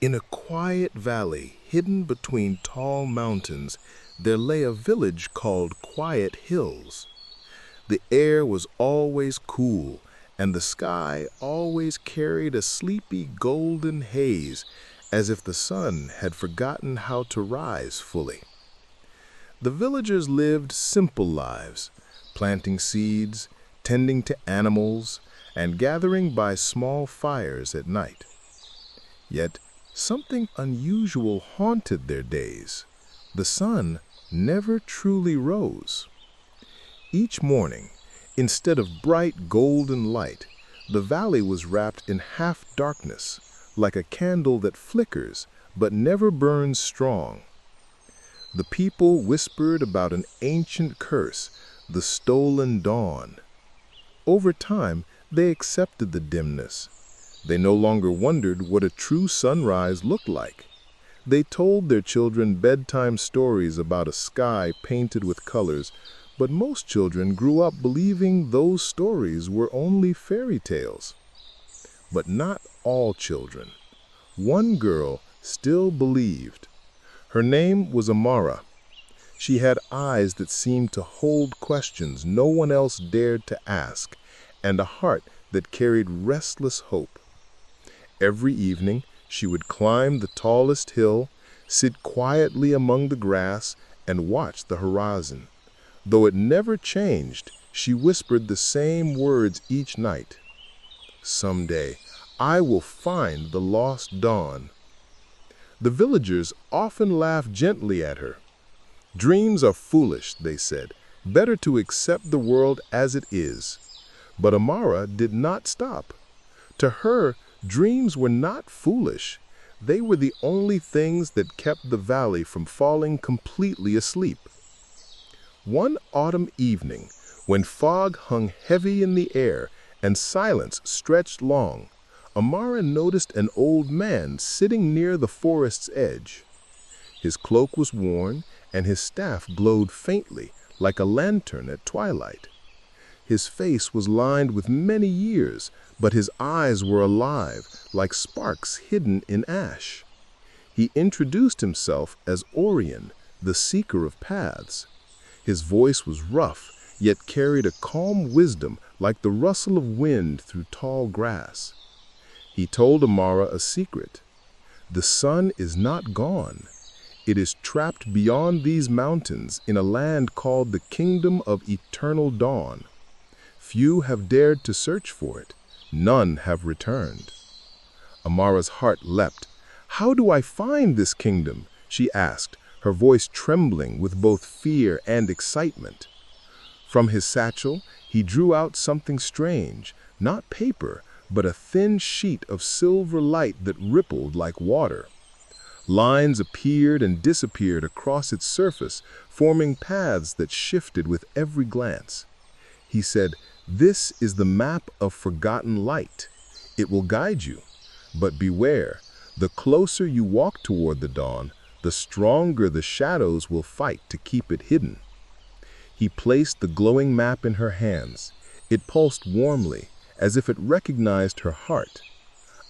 In a quiet valley hidden between tall mountains, there lay a village called Quiet Hills. The air was always cool, and the sky always carried a sleepy golden haze, as if the sun had forgotten how to rise fully. The villagers lived simple lives, planting seeds, tending to animals, and gathering by small fires at night. Yet something unusual haunted their days. The sun never truly rose. Each morning, instead of bright golden light, the valley was wrapped in half darkness, like a candle that flickers but never burns strong. The people whispered about an ancient curse, the stolen dawn. Over time, they accepted the dimness. They no longer wondered what a true sunrise looked like. They told their children bedtime stories about a sky painted with colors, but most children grew up believing those stories were only fairy tales. But not all children. One girl still believed. Her name was Amara. She had eyes that seemed to hold questions no one else dared to ask, and a heart that carried restless hope. Every evening, she would climb the tallest hill, sit quietly among the grass, and watch the horizon. Though it never changed, she whispered the same words each night. "Someday, I will find the lost dawn." The villagers often laughed gently at her. "Dreams are foolish," they said. "Better to accept the world as it is." But Amara did not stop. To her, dreams were not foolish. They were the only things that kept the valley from falling completely asleep. One autumn evening, when fog hung heavy in the air and silence stretched long, Amara noticed an old man sitting near the forest's edge. His cloak was worn, and his staff glowed faintly, like a lantern at twilight. His face was lined with many years, but his eyes were alive, like sparks hidden in ash. He introduced himself as Orion, the seeker of paths. His voice was rough, yet carried a calm wisdom like the rustle of wind through tall grass. He told Amara a secret. The sun is not gone. It is trapped beyond these mountains in a land called the Kingdom of Eternal Dawn. Few have dared to search for it. None have returned. Amara's heart leapt. "How do I find this kingdom?" she asked, her voice trembling with both fear and excitement. From his satchel, he drew out something strange, not paper, but a thin sheet of silver light that rippled like water. Lines appeared and disappeared across its surface, forming paths that shifted with every glance. He said, "This is the map of forgotten light. It will guide you. But beware, the closer you walk toward the dawn, the stronger the shadows will fight to keep it hidden." He placed the glowing map in her hands. It pulsed warmly, as if it recognized her heart.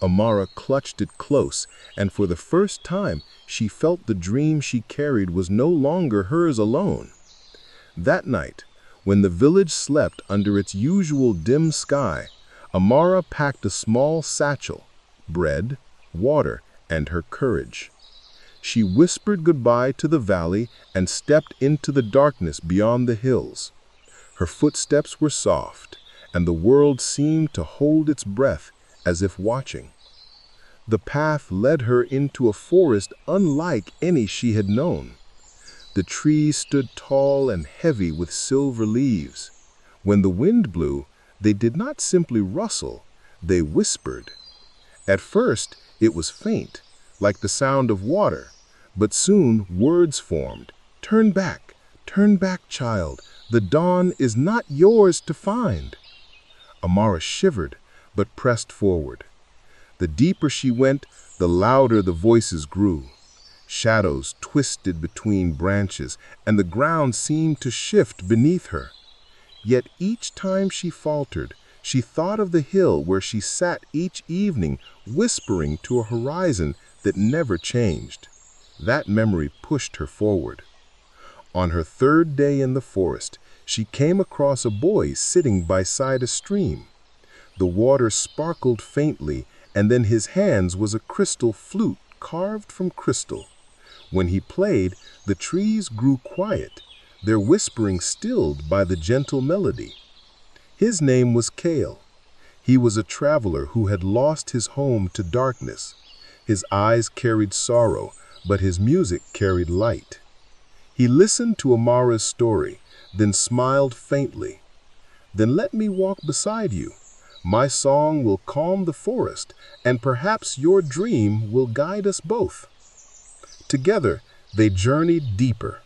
Amara clutched it close, and for the first time, she felt the dream she carried was no longer hers alone. That night, when the village slept under its usual dim sky, Amara packed a small satchel, bread, water, and her courage. She whispered goodbye to the valley and stepped into the darkness beyond the hills. Her footsteps were soft, and the world seemed to hold its breath as if watching. The path led her into a forest unlike any she had known. The trees stood tall and heavy with silver leaves. When the wind blew, they did not simply rustle, they whispered. At first, it was faint, like the sound of water, but soon words formed. Turn back, child. The dawn is not yours to find." Amara shivered, but pressed forward. The deeper she went, the louder the voices grew. Shadows twisted between branches, and the ground seemed to shift beneath her. Yet each time she faltered, She thought of the hill where she sat each evening whispering to a horizon that never changed. That memory pushed her forward. On her third day in the forest, she came across a boy sitting beside a stream. The water sparkled faintly, and in his hands was a crystal flute carved from crystal. When he played, the trees grew quiet, their whispering stilled by the gentle melody. His name was Kale. He was a traveler who had lost his home to darkness. His eyes carried sorrow, but his music carried light. He listened to Amara's story, then smiled faintly. "Then let me walk beside you. My song will calm the forest, and perhaps your dream will guide us both." Together, they journeyed deeper.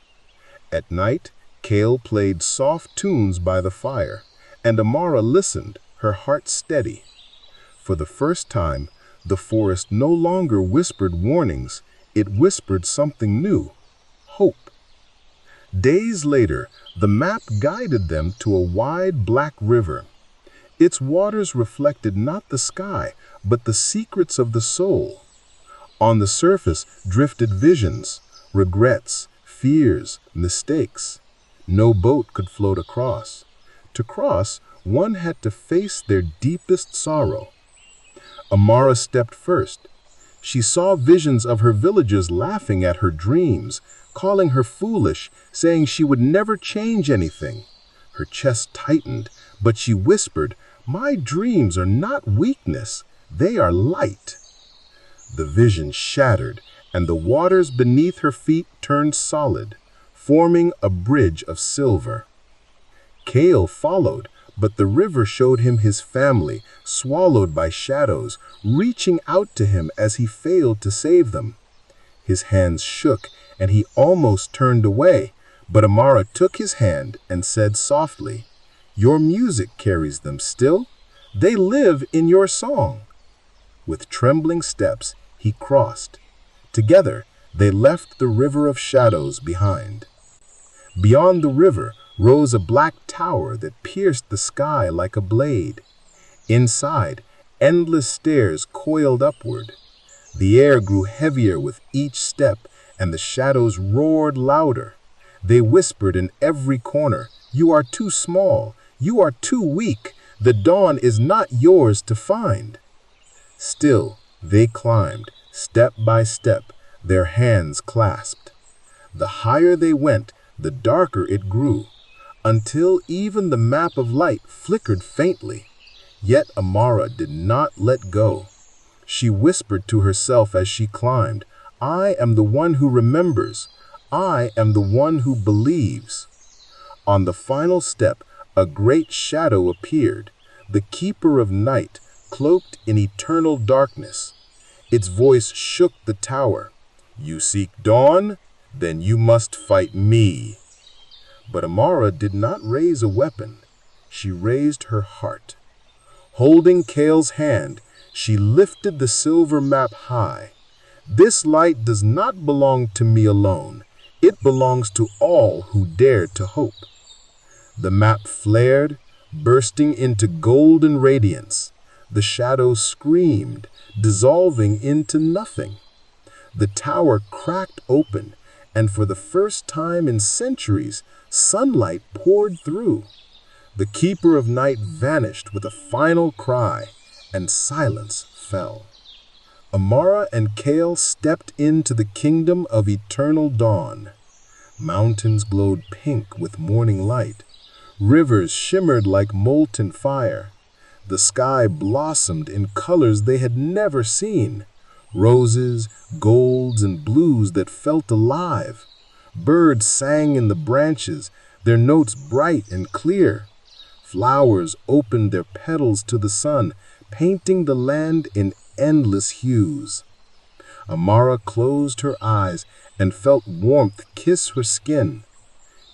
At night, Kale played soft tunes by the fire, and Amara listened, her heart steady. For the first time, the forest no longer whispered warnings, it whispered something new: hope. Days later, the map guided them to a wide black river. Its waters reflected not the sky, but the secrets of the soul. On the surface drifted visions, regrets, fears, mistakes. No boat could float across. To cross, one had to face their deepest sorrow. Amara stepped first. She saw visions of her villagers laughing at her dreams, calling her foolish, saying she would never change anything. Her chest tightened, but she whispered, "My dreams are not weakness, they are light." The vision shattered, and the waters beneath her feet turned solid, forming a bridge of silver. Kale followed, but the river showed him his family, swallowed by shadows, reaching out to him as he failed to save them. His hands shook, and he almost turned away, but Amara took his hand and said softly, "Your music carries them still. They live in your song." With trembling steps, he crossed. Together, they left the river of shadows behind. Beyond the river rose a black tower that pierced the sky like a blade. Inside, endless stairs coiled upward. The air grew heavier with each step, and the shadows roared louder. They whispered in every corner, "You are too small. You are too weak. The dawn is not yours to find." Still, they climbed, step by step, their hands clasped. The higher they went, the darker it grew, until even the map of light flickered faintly. Yet Amara did not let go. She whispered to herself as she climbed, "I am the one who remembers. I am the one who believes." On the final step, a great shadow appeared, the keeper of night, cloaked in eternal darkness. Its voice shook the tower. "You seek dawn? Then you must fight me." But Amara did not raise a weapon. She raised her heart. Holding Kale's hand, she lifted the silver map high. "This light does not belong to me alone. It belongs to all who dare to hope." The map flared, bursting into golden radiance. The shadows screamed, dissolving into nothing. The tower cracked open, and for the first time in centuries, sunlight poured through. The keeper of night vanished with a final cry, and silence fell. Amara and Kale stepped into the kingdom of eternal dawn. Mountains glowed pink with morning light. Rivers shimmered like molten fire. The sky blossomed in colors they had never seen. Roses, golds, and blues that felt alive. Birds sang in the branches, their notes bright and clear. Flowers opened their petals to the sun, painting the land in endless hues. Amara closed her eyes and felt warmth kiss her skin.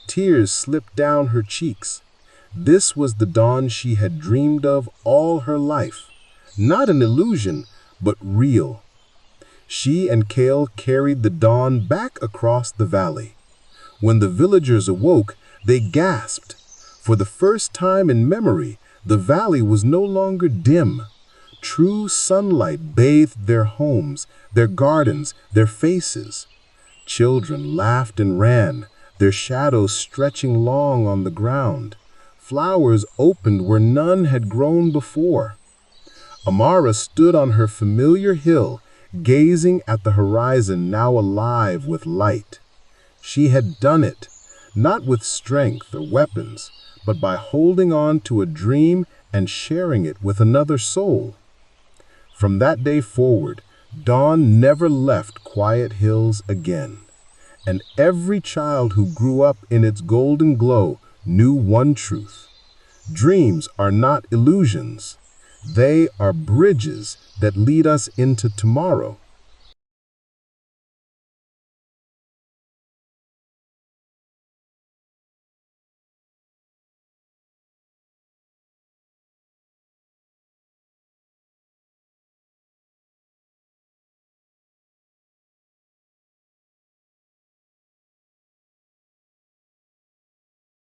Tears slipped down her cheeks. This was the dawn she had dreamed of all her life. Not an illusion, but real. She and Kale carried the dawn back across the valley. When the villagers awoke, they gasped. For the first time in memory, The valley was no longer dim. True sunlight bathed their homes, their gardens, their faces. Children laughed and ran, their shadows stretching long on the ground. Flowers opened where none had grown before. Amara stood on her familiar hill, gazing at the horizon now alive with light. She had done it, not with strength or weapons, but by holding on to a dream and sharing it with another soul. From that day forward, dawn never left Quiet Hills again, and every child who grew up in its golden glow knew one truth. Dreams are not illusions. They are bridges that lead us into tomorrow.